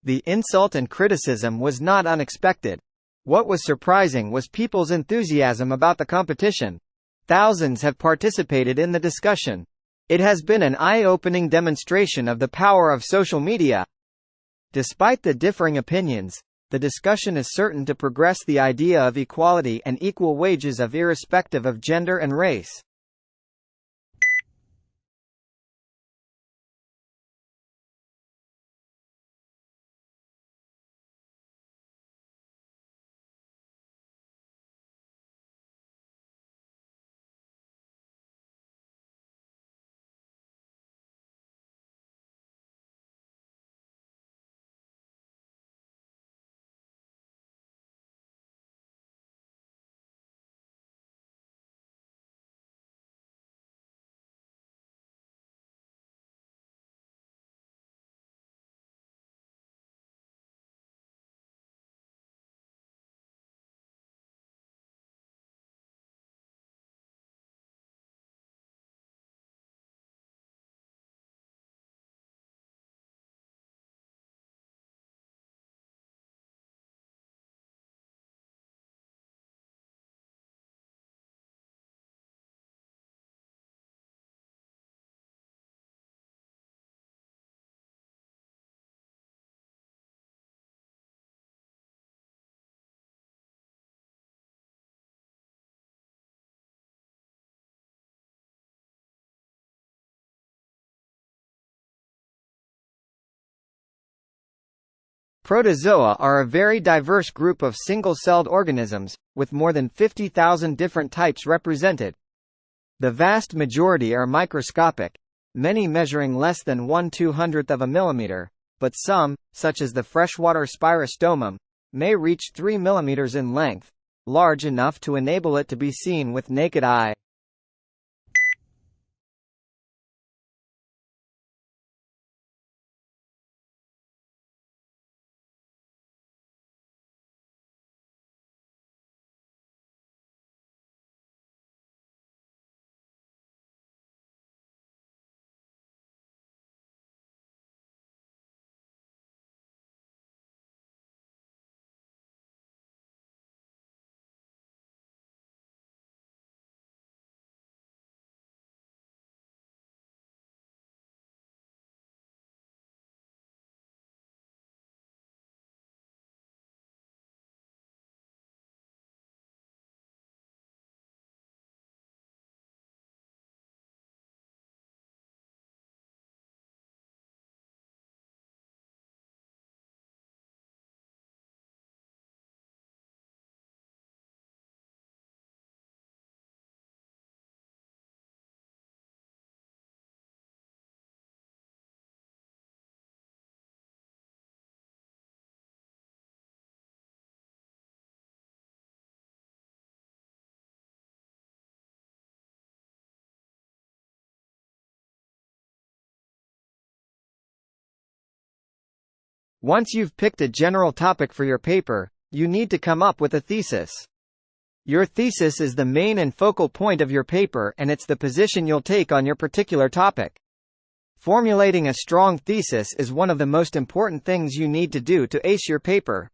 The insult and criticism was not unexpected. What was surprising was people's enthusiasm about the competition. Thousands have participated in the discussion. It has been an eye-opening demonstration of the power of social media. Despite the differing opinions, the discussion is certain to progress the idea of equality and equal wages irrespective of gender and race. Protozoa are a very diverse group of single-celled organisms, with more than 50,000 different types represented. The vast majority are microscopic, many measuring less than 1/200th of a millimeter, but some, such as the freshwater Spirostomum, may reach 3 millimeters in length, large enough to enable it to be seen with naked eye. Once you've picked a general topic for your paper, you need to come up with a thesis. Your thesis is the main and focal point of your paper, and it's the position you'll take on your particular topic. Formulating a strong thesis is one of the most important things you need to do to ace your paper.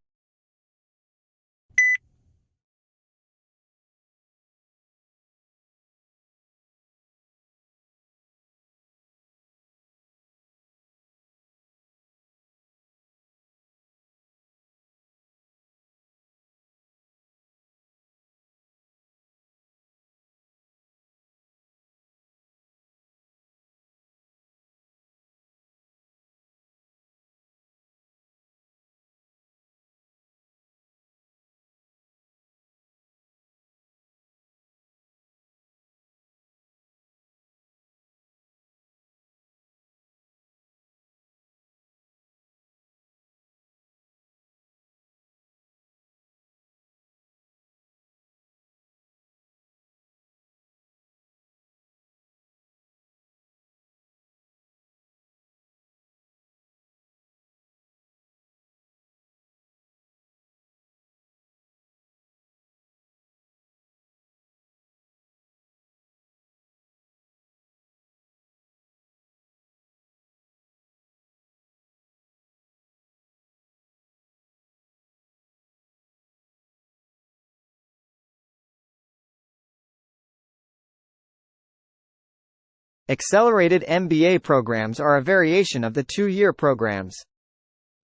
Accelerated MBA programs are a variation of the two-year programs.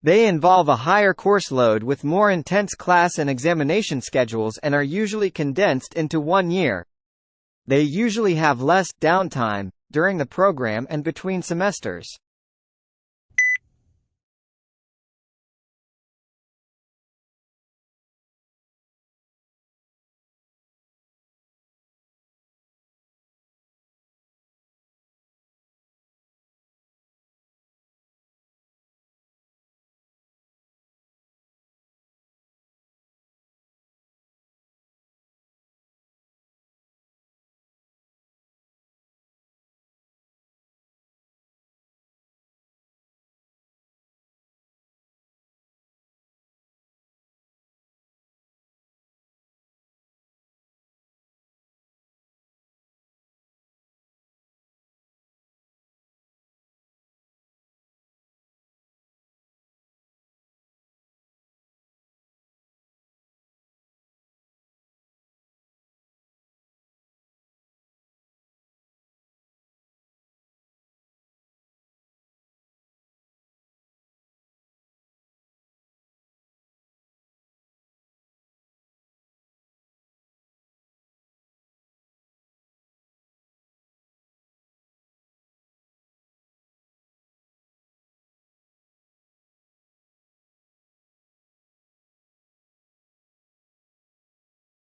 They involve a higher course load with more intense class and examination schedules and are usually condensed into 1 year. They usually have less downtime during the program and between semesters.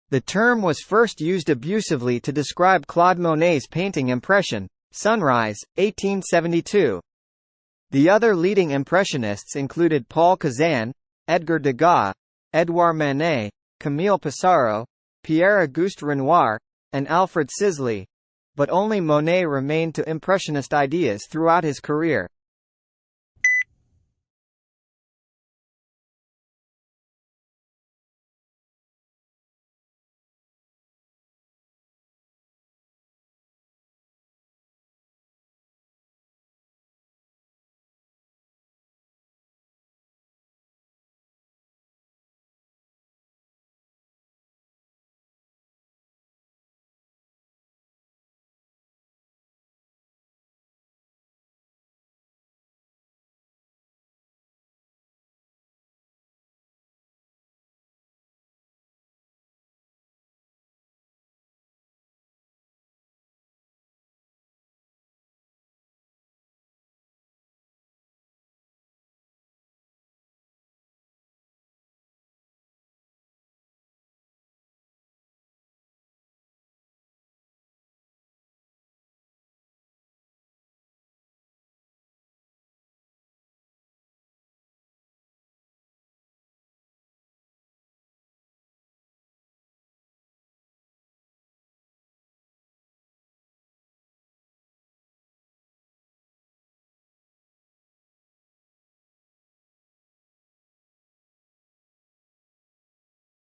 The term was first used abusively to describe Claude Monet's painting Impression, Sunrise, 1872. The other leading Impressionists included Paul Cézanne, Edgar Degas, Édouard Manet, Camille Pissarro, Pierre-Auguste Renoir, and Alfred Sisley. But only Monet remained to Impressionist ideas throughout his career.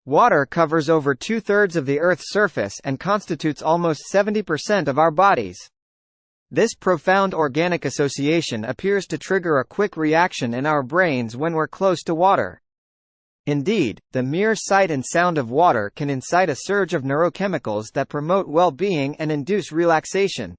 Water covers over two-thirds of the Earth's surface and constitutes almost 70% of our bodies. This profound organic association appears to trigger a quick reaction in our brains when we're close to water. Indeed, the mere sight and sound of water can incite a surge of neurochemicals that promote well-being and induce relaxation.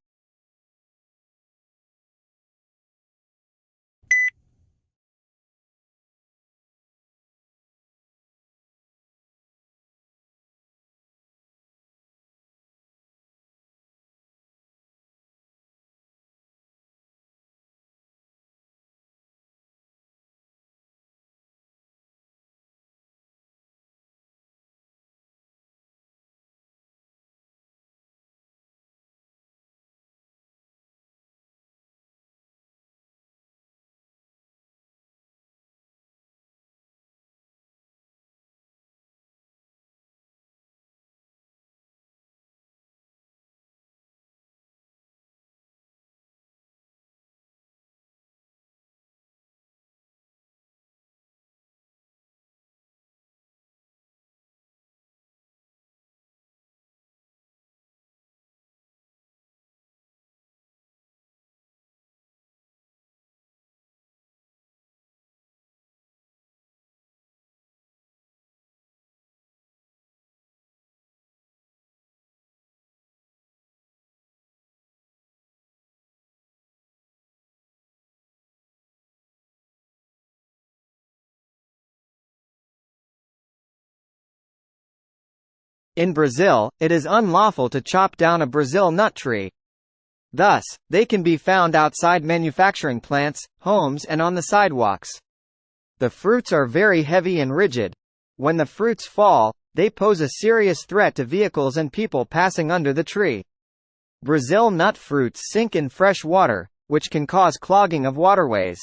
In Brazil, it is unlawful to chop down a Brazil nut tree. Thus, they can be found outside manufacturing plants, homes and on the sidewalks. The fruits are very heavy and rigid. When the fruits fall, they pose a serious threat to vehicles and people passing under the tree. Brazil nut fruits sink in fresh water, which can cause clogging of waterways.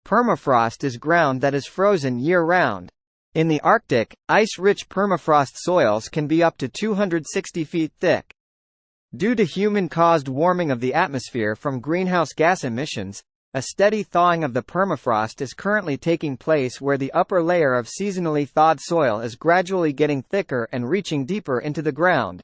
Permafrost is ground that is frozen year-round. In the Arctic, ice-rich permafrost soils can be up to 260 feet thick. Due to human-caused warming of the atmosphere from greenhouse gas emissions, a steady thawing of the permafrost is currently taking place where the upper layer of seasonally thawed soil is gradually getting thicker and reaching deeper into the ground.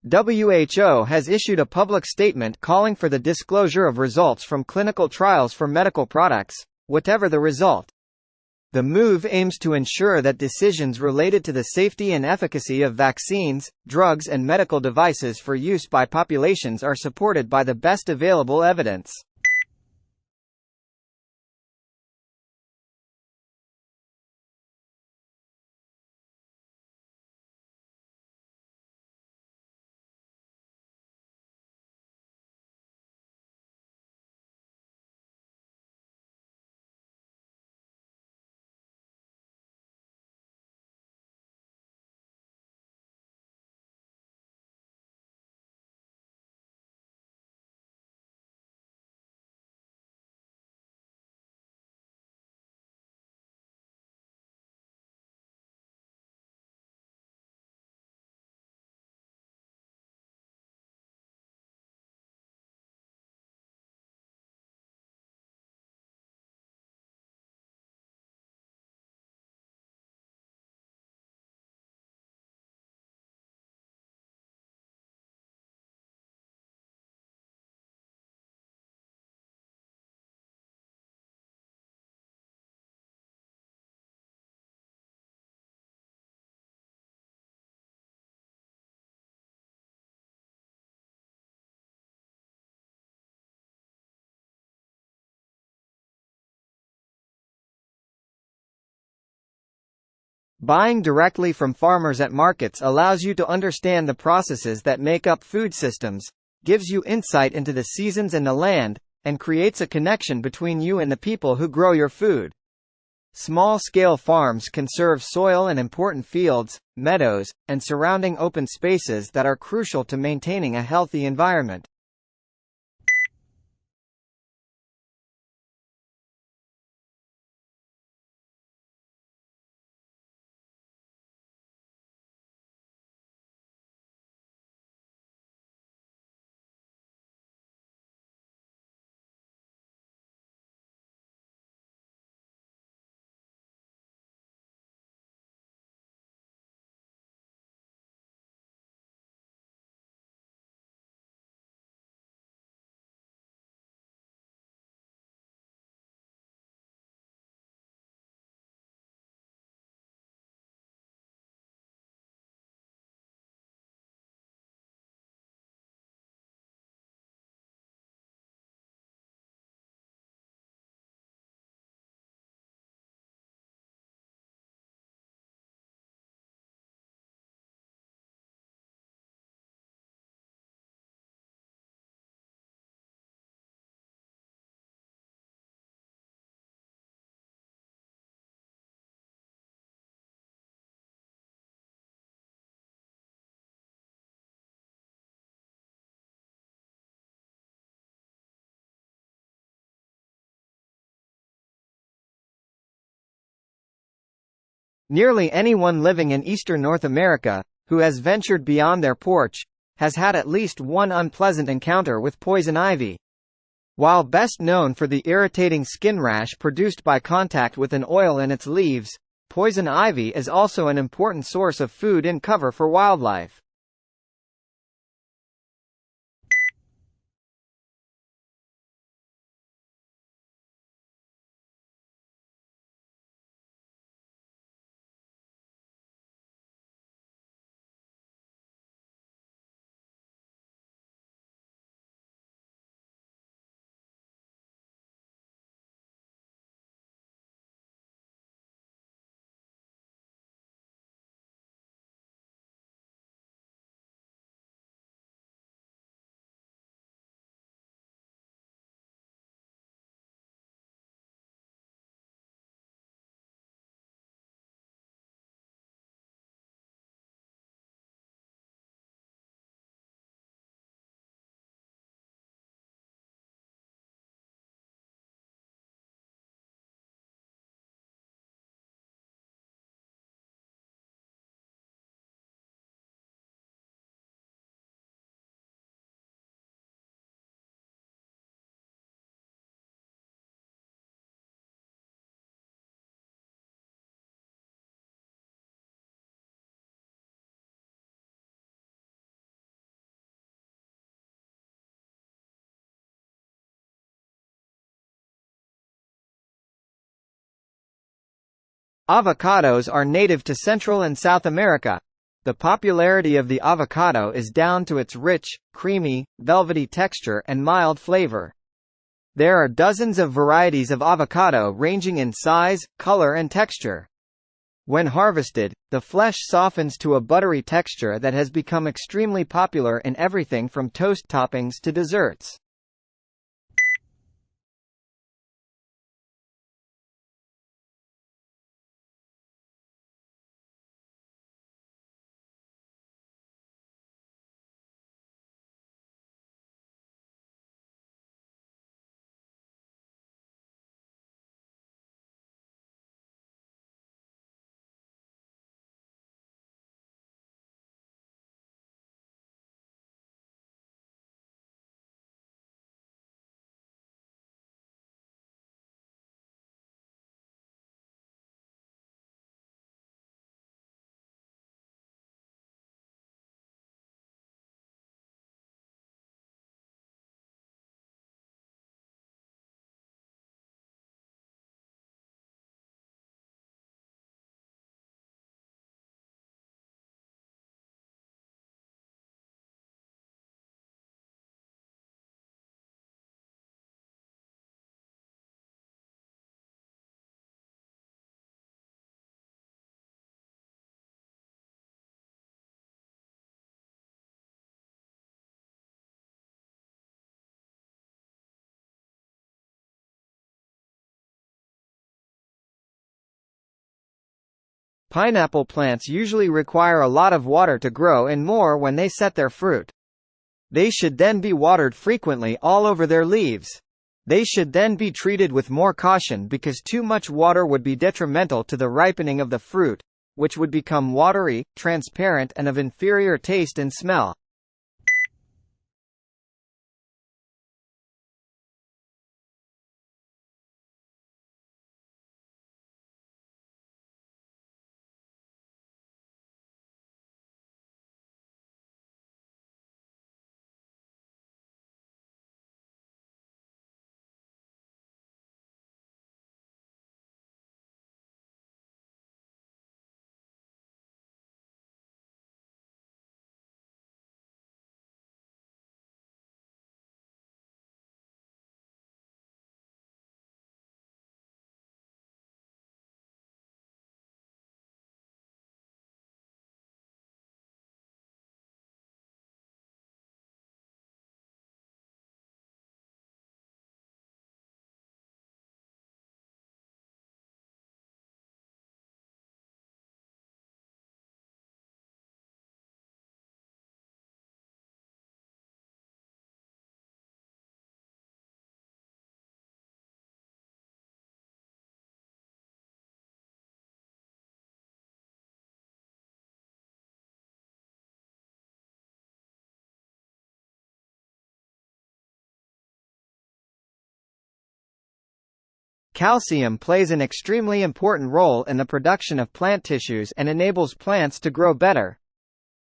WHO has issued a public statement calling for the disclosure of results from clinical trials for medical products, whatever the result. The move aims to ensure that decisions related to the safety and efficacy of vaccines, drugs and medical devices for use by populations are supported by the best available evidence. Buying directly from farmers at markets allows you to understand the processes that make up food systems, gives you insight into the seasons and the land, and creates a connection between you and the people who grow your food. Small-scale farms conserve soil and important fields, meadows, and surrounding open spaces that are crucial to maintaining a healthy environment. Nearly anyone living in eastern North America, who has ventured beyond their porch, has had at least one unpleasant encounter with poison ivy. While best known for the irritating skin rash produced by contact with an oil in its leaves, poison ivy is also an important source of food and cover for wildlife. Avocados are native to Central and South America. The popularity of the avocado is down to its rich, creamy, velvety texture and mild flavor. There are dozens of varieties of avocado ranging in size, color and texture. When harvested, the flesh softens to a buttery texture that has become extremely popular in everything from toast toppings to desserts. Pineapple plants usually require a lot of water to grow and more when they set their fruit. They should then be watered frequently all over their leaves. They should then be treated with more caution because too much water would be detrimental to the ripening of the fruit, which would become watery, transparent and of inferior taste and smell. Calcium plays an extremely important role in the production of plant tissues and enables plants to grow better.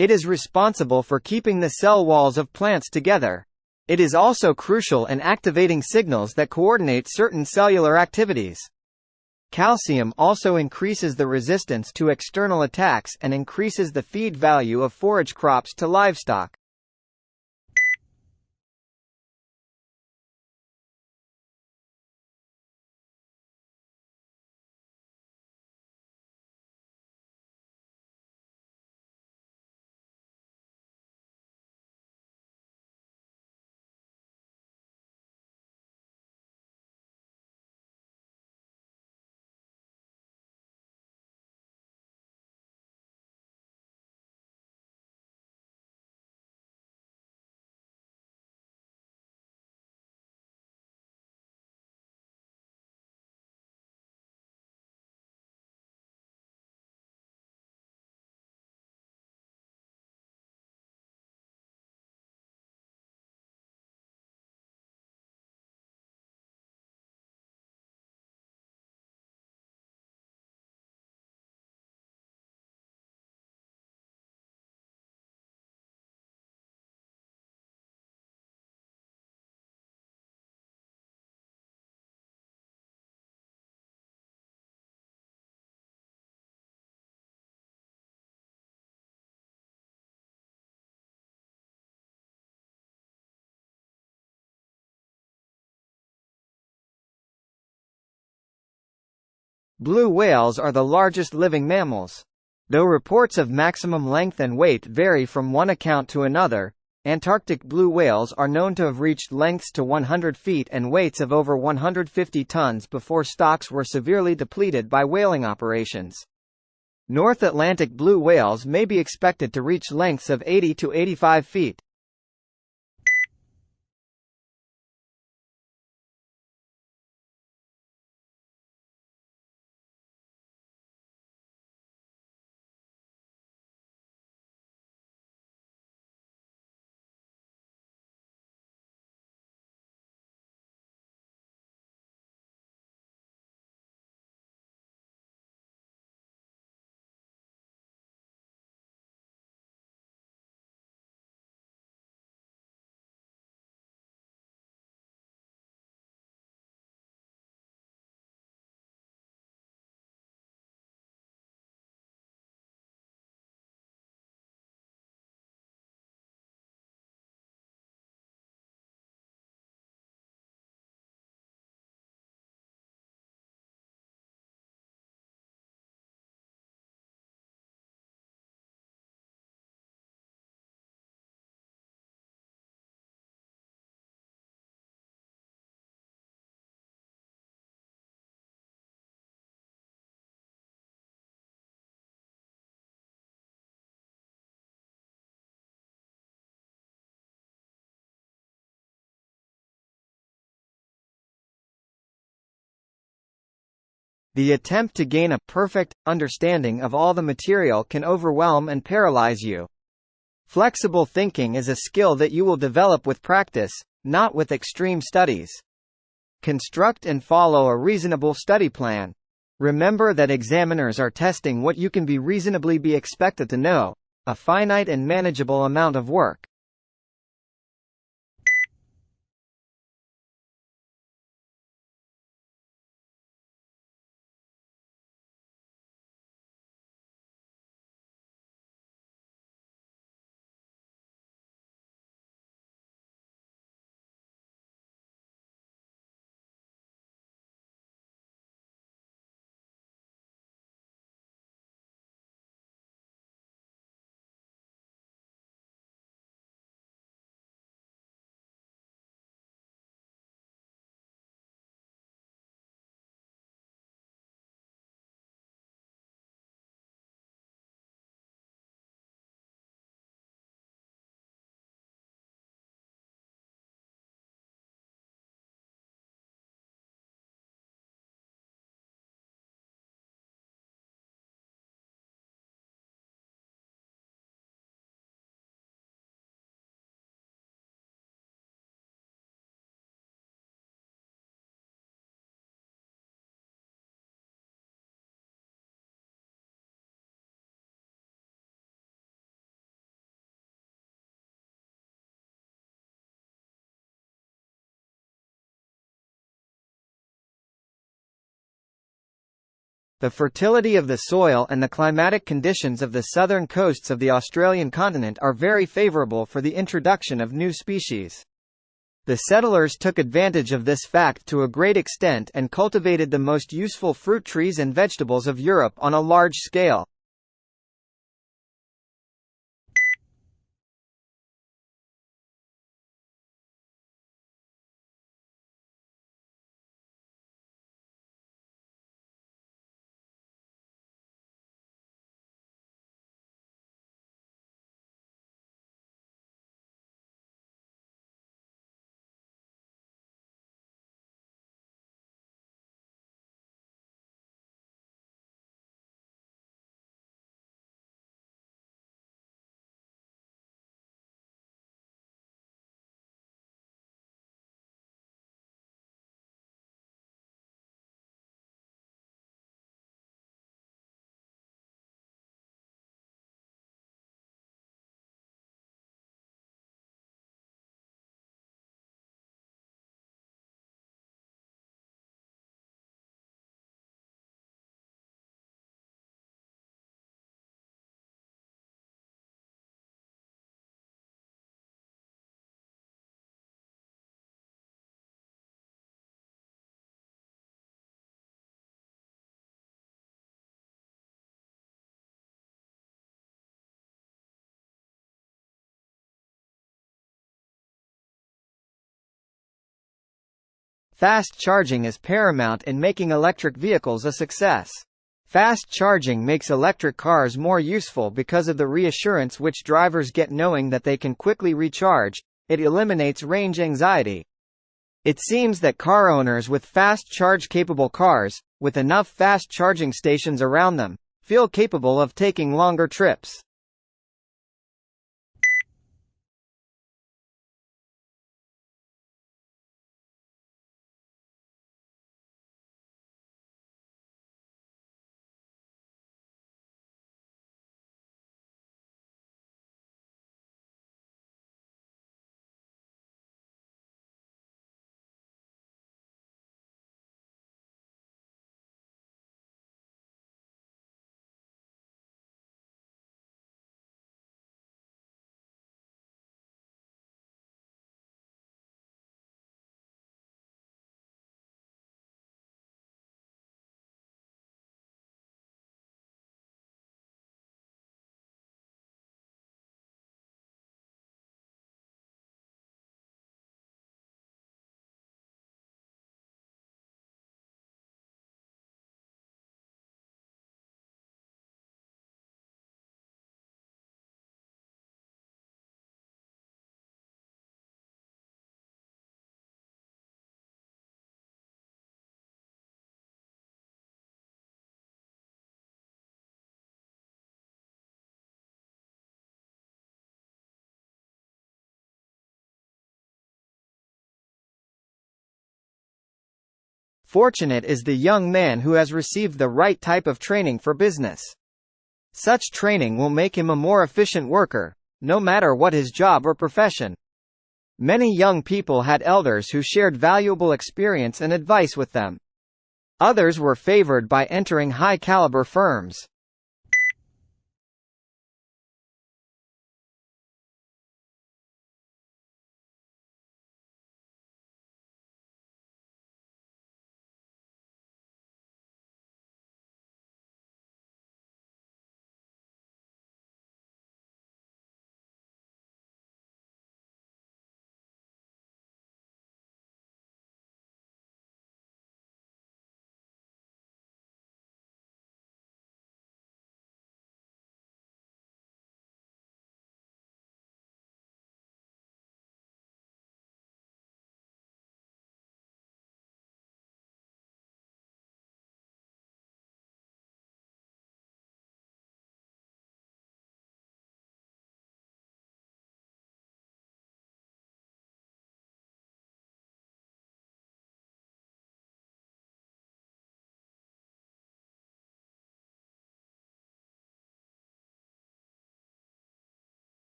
It is responsible for keeping the cell walls of plants together. It is also crucial in activating signals that coordinate certain cellular activities. Calcium also increases the resistance to external attacks and increases the feed value of forage crops to livestock. Blue whales are the largest living mammals. Though reports of maximum length and weight vary from one account to another, Antarctic blue whales are known to have reached lengths to 100 feet and weights of over 150 tons before stocks were severely depleted by whaling operations. North Atlantic blue whales may be expected to reach lengths of 80 to 85 feet. The attempt to gain a perfect understanding of all the material can overwhelm and paralyze you. Flexible thinking is a skill that you will develop with practice, not with extreme studies. Construct and follow a reasonable study plan. Remember that examiners are testing what you can reasonably be expected to know, a finite and manageable amount of work. The fertility of the soil and the climatic conditions of the southern coasts of the Australian continent are very favourable for the introduction of new species. The settlers took advantage of this fact to a great extent and cultivated the most useful fruit trees and vegetables of Europe on a large scale. Fast charging is paramount in making electric vehicles a success. Fast charging makes electric cars more useful because of the reassurance which drivers get knowing that they can quickly recharge. It eliminates range anxiety. It seems that car owners with fast charge-capable cars, with enough fast charging stations around them, feel capable of taking longer trips. Fortunate is the young man who has received the right type of training for business. Such training will make him a more efficient worker, no matter what his job or profession. Many young people had elders who shared valuable experience and advice with them. Others were favored by entering high-caliber firms.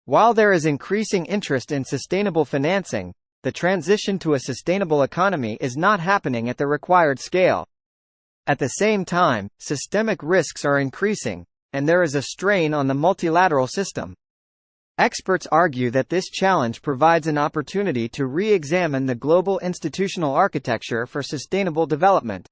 While there is increasing interest in sustainable financing, the transition to a sustainable economy is not happening at the required scale. At the same time, systemic risks are increasing, and there is a strain on the multilateral system. Experts argue that this challenge provides an opportunity to re-examine the global institutional architecture for sustainable development.